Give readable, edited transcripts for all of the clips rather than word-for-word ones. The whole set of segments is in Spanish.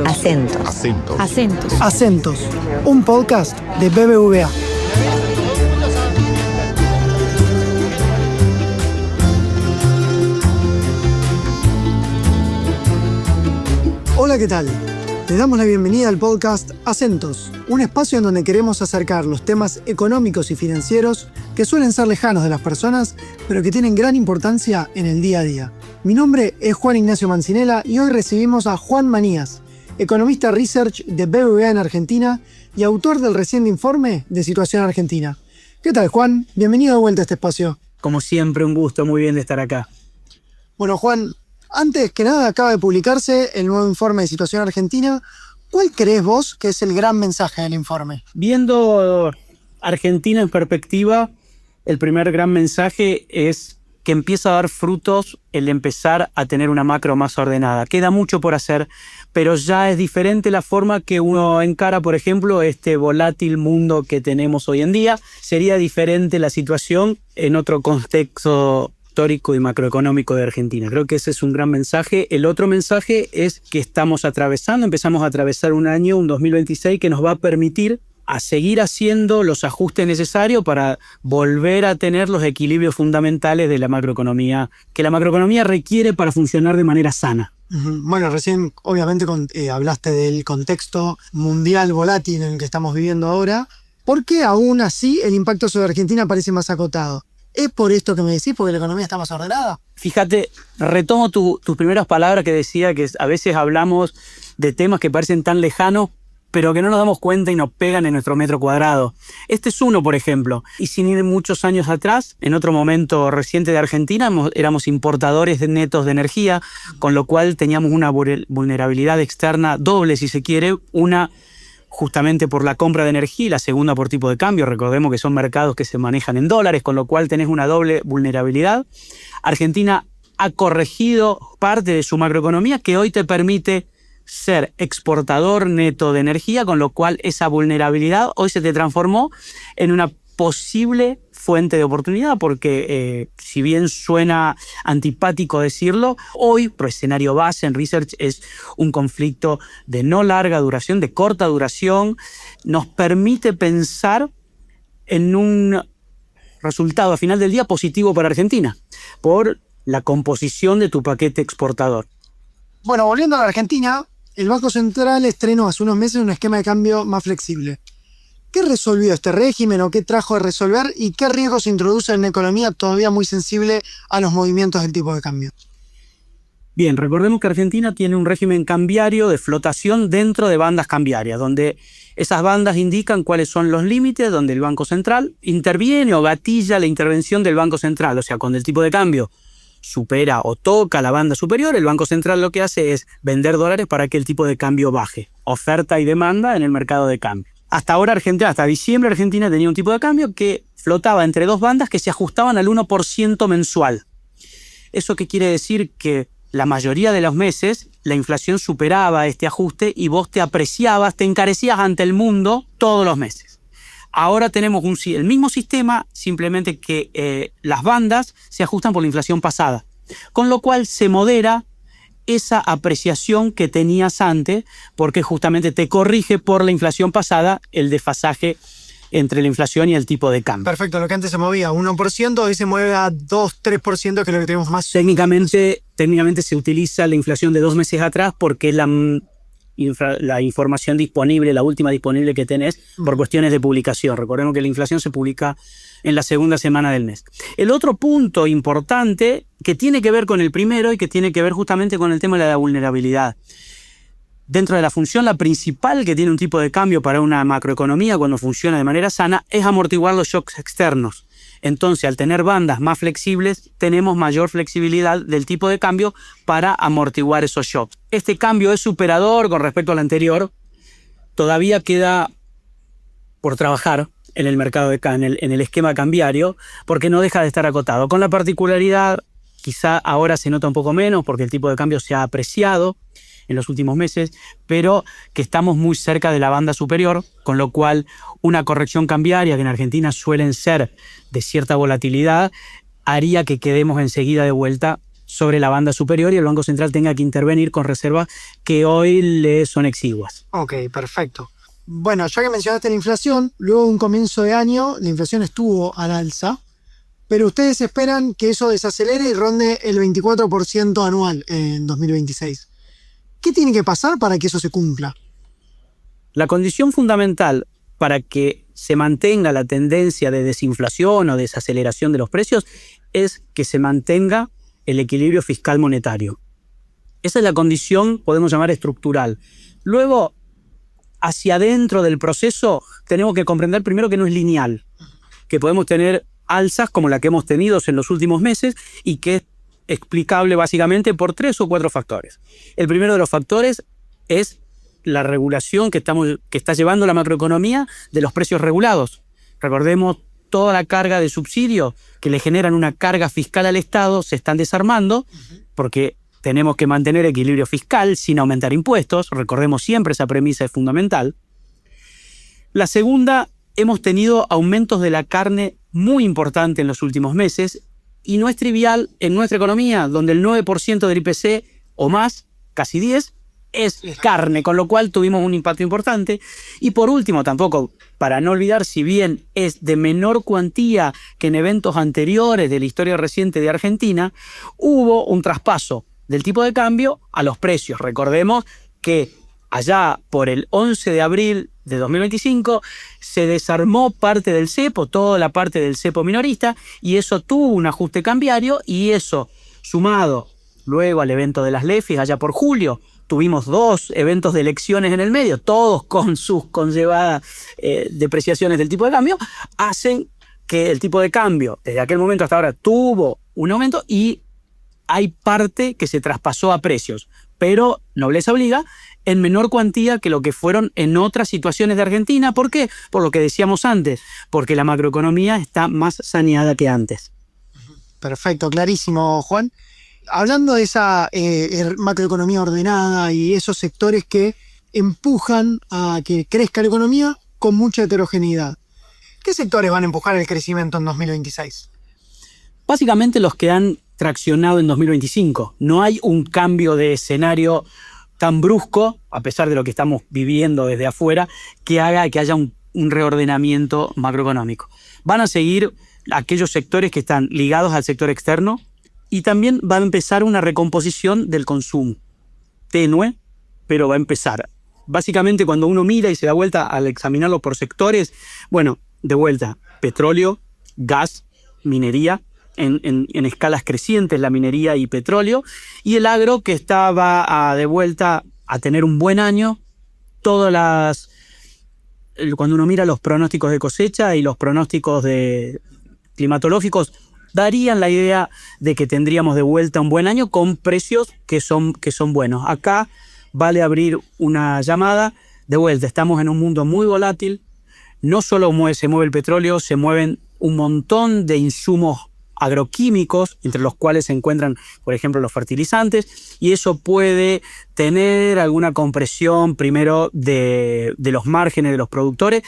Acentos. Acentos. Acentos. Acentos. Acentos, un podcast de BBVA. Hola, ¿qué tal? Les damos la bienvenida al podcast Acentos, un espacio en donde queremos acercar los temas económicos y financieros que suelen ser lejanos de las personas, pero que tienen gran importancia en el día a día. Mi nombre es Juan Ignacio Mancinela y hoy recibimos a Juan Manías, economista research de BBVA en Argentina y autor del reciente informe de Situación Argentina. ¿Qué tal, Juan? Bienvenido de vuelta a este espacio. Como siempre, un gusto, muy bien de estar acá. Bueno, Juan, antes que nada acaba de publicarse el nuevo informe de Situación Argentina. ¿Cuál crees vos que es el gran mensaje del informe? Viendo Argentina en perspectiva, el primer gran mensaje es que empieza a dar frutos el empezar a tener una macro más ordenada. Queda mucho por hacer, pero ya es diferente la forma que uno encara, por ejemplo, este volátil mundo que tenemos hoy en día. Sería diferente la situación en otro contexto histórico y macroeconómico de Argentina. Creo que ese es un gran mensaje. El otro mensaje es que empezamos a atravesar un año, un 2026, que nos va a permitir a seguir haciendo los ajustes necesarios para volver a tener los equilibrios fundamentales de la macroeconomía, que la macroeconomía requiere para funcionar de manera sana. Bueno, recién obviamente hablaste del contexto mundial volátil en el que estamos viviendo ahora. ¿Por qué aún así el impacto sobre Argentina parece más acotado? ¿Es por esto que me decís, porque la economía está más ordenada? Fíjate, retomo tus primeras palabras que decía que a veces hablamos de temas que parecen tan lejanos, pero que no nos damos cuenta y nos pegan en nuestro metro cuadrado. Este es uno, por ejemplo. Y sin ir muchos años atrás, en otro momento reciente de Argentina, éramos importadores netos de energía, con lo cual teníamos una vulnerabilidad externa doble, si se quiere, una justamente por la compra de energía y la segunda por tipo de cambio. Recordemos que son mercados que se manejan en dólares, con lo cual tenés una doble vulnerabilidad. Argentina ha corregido parte de su macroeconomía que hoy te permite ser exportador neto de energía, con lo cual esa vulnerabilidad hoy se te transformó en una posible fuente de oportunidad, porque si bien suena antipático decirlo, hoy, por escenario base en research, es un conflicto de no larga duración, de corta duración, nos permite pensar en un resultado a final del día positivo para Argentina, por la composición de tu paquete exportador. Bueno, volviendo a la Argentina, el Banco Central estrenó hace unos meses un esquema de cambio más flexible. ¿Qué resolvió este régimen o qué trajo de resolver y qué riesgos introduce en una economía todavía muy sensible a los movimientos del tipo de cambio? Bien, recordemos que Argentina tiene un régimen cambiario de flotación dentro de bandas cambiarias, donde esas bandas indican cuáles son los límites, donde el Banco Central interviene o gatilla la intervención del Banco Central. O sea, cuando el tipo de cambio supera o toca la banda superior, el Banco Central lo que hace es vender dólares para que el tipo de cambio baje. Oferta y demanda en el mercado de cambio. Hasta diciembre Argentina tenía un tipo de cambio que flotaba entre dos bandas que se ajustaban al 1% mensual. ¿Eso qué quiere decir? Que la mayoría de los meses la inflación superaba este ajuste y vos te apreciabas, te encarecías ante el mundo todos los meses. Ahora tenemos el mismo sistema, simplemente que las bandas se ajustan por la inflación pasada, con lo cual se modera esa apreciación que tenías antes, porque justamente te corrige por la inflación pasada el desfasaje entre la inflación y el tipo de cambio. Perfecto, lo que antes se movía 1%, hoy se mueve a 2-3%, que es lo que tenemos más. Técnicamente se utiliza la inflación de 2 meses atrás porque es la información disponible, la última disponible que tenés por cuestiones de publicación. Recordemos que la inflación se publica en la segunda semana del mes. El otro punto importante que tiene que ver con el primero y que tiene que ver justamente con el tema de la vulnerabilidad. Dentro de la función, la principal que tiene un tipo de cambio para una macroeconomía cuando funciona de manera sana es amortiguar los shocks externos. Entonces, al tener bandas más flexibles, tenemos mayor flexibilidad del tipo de cambio para amortiguar esos shocks. Este cambio es superador con respecto al anterior. Todavía queda por trabajar en el mercado en el esquema cambiario, porque no deja de estar acotado. Con la particularidad, quizá ahora se nota un poco menos, porque el tipo de cambio se ha apreciado en los últimos meses, pero que estamos muy cerca de la banda superior, con lo cual una corrección cambiaria, que en Argentina suelen ser de cierta volatilidad, haría que quedemos enseguida de vuelta sobre la banda superior y el Banco Central tenga que intervenir con reservas que hoy le son exiguas. Ok, perfecto. Bueno, ya que mencionaste la inflación, luego de un comienzo de año, la inflación estuvo al alza, pero ustedes esperan que eso desacelere y ronde el 24% anual en 2026. ¿Qué tiene que pasar para que eso se cumpla? La condición fundamental para que se mantenga la tendencia de desinflación o desaceleración de los precios es que se mantenga el equilibrio fiscal monetario. Esa es la condición, podemos llamar, estructural. Luego, hacia adentro del proceso, tenemos que comprender primero que no es lineal, que podemos tener alzas como la que hemos tenido en los últimos meses y que es explicable básicamente por 3 o 4 factores. El primero de los factores es la regulación que está llevando la macroeconomía de los precios regulados. Recordemos, toda la carga de subsidios que le generan una carga fiscal al Estado se están desarmando porque tenemos que mantener equilibrio fiscal sin aumentar impuestos. Recordemos siempre, esa premisa es fundamental. La segunda, hemos tenido aumentos de la carne muy importantes en los últimos meses y no es trivial en nuestra economía, donde el 9% del IPC o más, casi 10%, es carne, con lo cual tuvimos un impacto importante. Y por último, tampoco, para no olvidar, si bien es de menor cuantía que en eventos anteriores de la historia reciente de Argentina, hubo un traspaso del tipo de cambio a los precios. Recordemos que allá por el 11 de abril de 2025 se desarmó parte del cepo, toda la parte del cepo minorista, y eso tuvo un ajuste cambiario, y eso, sumado luego al evento de las LEFIs allá por julio, tuvimos 2 eventos de elecciones en el medio, todos con sus conllevadas depreciaciones del tipo de cambio, hacen que el tipo de cambio desde aquel momento hasta ahora tuvo un aumento y hay parte que se traspasó a precios, pero nobleza obliga, en menor cuantía que lo que fueron en otras situaciones de Argentina. ¿Por qué? Por lo que decíamos antes, porque la macroeconomía está más saneada que antes. Perfecto, clarísimo, Juan. Hablando de esa macroeconomía ordenada y esos sectores que empujan a que crezca la economía con mucha heterogeneidad, ¿qué sectores van a empujar el crecimiento en 2026? Básicamente los que han traccionado en 2025. No hay un cambio de escenario tan brusco, a pesar de lo que estamos viviendo desde afuera, que haga que haya un reordenamiento macroeconómico. Van a seguir aquellos sectores que están ligados al sector externo, y también va a empezar una recomposición del consumo. Tenue, pero va a empezar. Básicamente, cuando uno mira y se da vuelta al examinarlo por sectores, bueno, de vuelta, petróleo, gas, minería, en escalas crecientes la minería y petróleo, y el agro, que va de vuelta a tener un buen año. Cuando uno mira los pronósticos de cosecha y los pronósticos climatológicos, darían la idea de que tendríamos de vuelta un buen año con precios que son buenos. Acá vale abrir una llamada. De vuelta, estamos en un mundo muy volátil. No solo se mueve el petróleo, se mueven un montón de insumos agroquímicos, entre los cuales se encuentran, por ejemplo, los fertilizantes, y eso puede tener alguna compresión primero de los márgenes de los productores,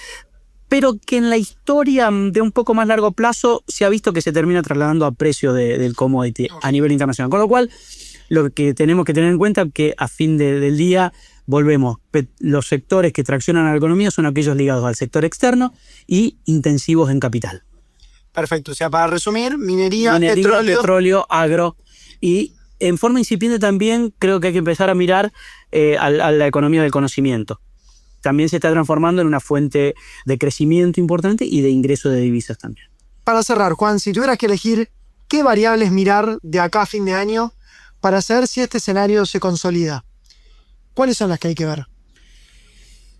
pero que en la historia de un poco más largo plazo se ha visto que se termina trasladando a precio del commodity a nivel internacional. Con lo cual, lo que tenemos que tener en cuenta es que a fin del día, volvemos, los sectores que traccionan a la economía son aquellos ligados al sector externo y intensivos en capital. Perfecto, o sea, para resumir, minería, petróleo, agro, y en forma incipiente también creo que hay que empezar a mirar a la economía del conocimiento. También se está transformando en una fuente de crecimiento importante y de ingreso de divisas también. Para cerrar, Juan, si tuvieras que elegir qué variables mirar de acá a fin de año para saber si este escenario se consolida, ¿cuáles son las que hay que ver?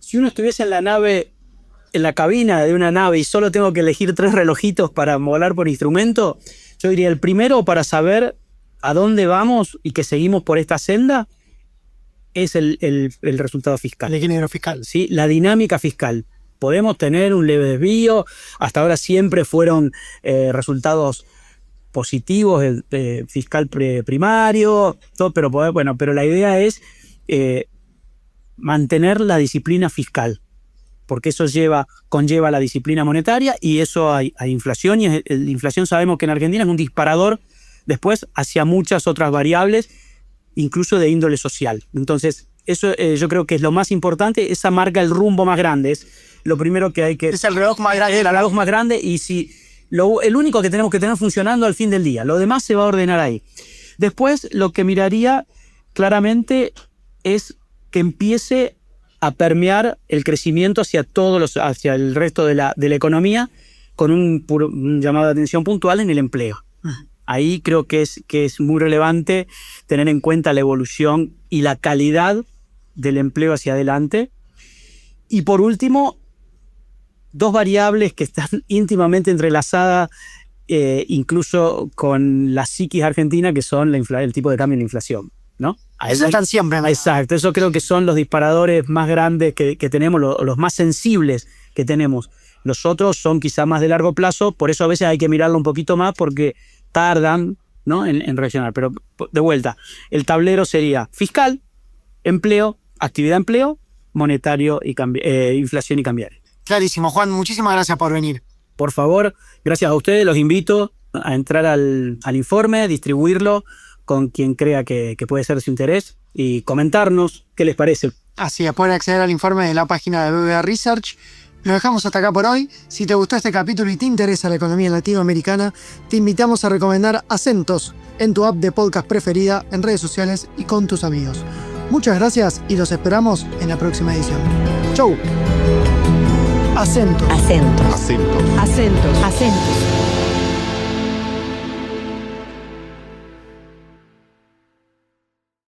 Si uno estuviese en la cabina de una nave y solo tengo que elegir 3 relojitos para volar por instrumento, yo diría el primero, para saber a dónde vamos y que seguimos por esta senda, es el resultado fiscal. El equilibrio fiscal. Sí, la dinámica fiscal. Podemos tener un leve desvío, hasta ahora siempre fueron resultados positivos, fiscal primario, todo, pero la idea es mantener la disciplina fiscal, porque eso conlleva la disciplina monetaria, y eso hay inflación, y la inflación sabemos que en Argentina es un disparador Después, hacia muchas otras variables, incluso de índole social. Entonces, eso yo creo que es lo más importante. Esa marca el rumbo más grande. Es lo primero que hay que... Es el reloj más grande. El reloj más grande, y si el único que tenemos que tener funcionando al fin del día. Lo demás se va a ordenar ahí. Después, lo que miraría claramente es que empiece a permear el crecimiento hacia el resto de la economía, con un llamado de atención puntual en el empleo. Ahí creo que es muy relevante tener en cuenta la evolución y la calidad del empleo hacia adelante. Y por último, dos variables que están íntimamente entrelazadas, incluso con la psiquis argentina, que son el tipo de cambio y la inflación, ¿no? Eso están siempre. Exacto, eso creo que son los disparadores más grandes que tenemos, los más sensibles que tenemos. Los otros son quizá más de largo plazo, por eso a veces hay que mirarlo un poquito más, porque tardan, ¿no?, en reaccionar. Pero de vuelta, el tablero sería fiscal, empleo, actividad empleo, monetario, y inflación y cambiario. Clarísimo, Juan, muchísimas gracias por venir. Por favor, gracias a ustedes, los invito a entrar al informe, distribuirlo con quien crea que puede ser de su interés y comentarnos qué les parece. Así es, pueden acceder al informe de la página de BBVA Research. Lo dejamos hasta acá por hoy. Si te gustó este capítulo y te interesa la economía latinoamericana, te invitamos a recomendar Acentos en tu app de podcast preferida, en redes sociales y con tus amigos. Muchas gracias y los esperamos en la próxima edición. ¡Chau! Acentos. Acentos. Acentos. Acentos. Acentos.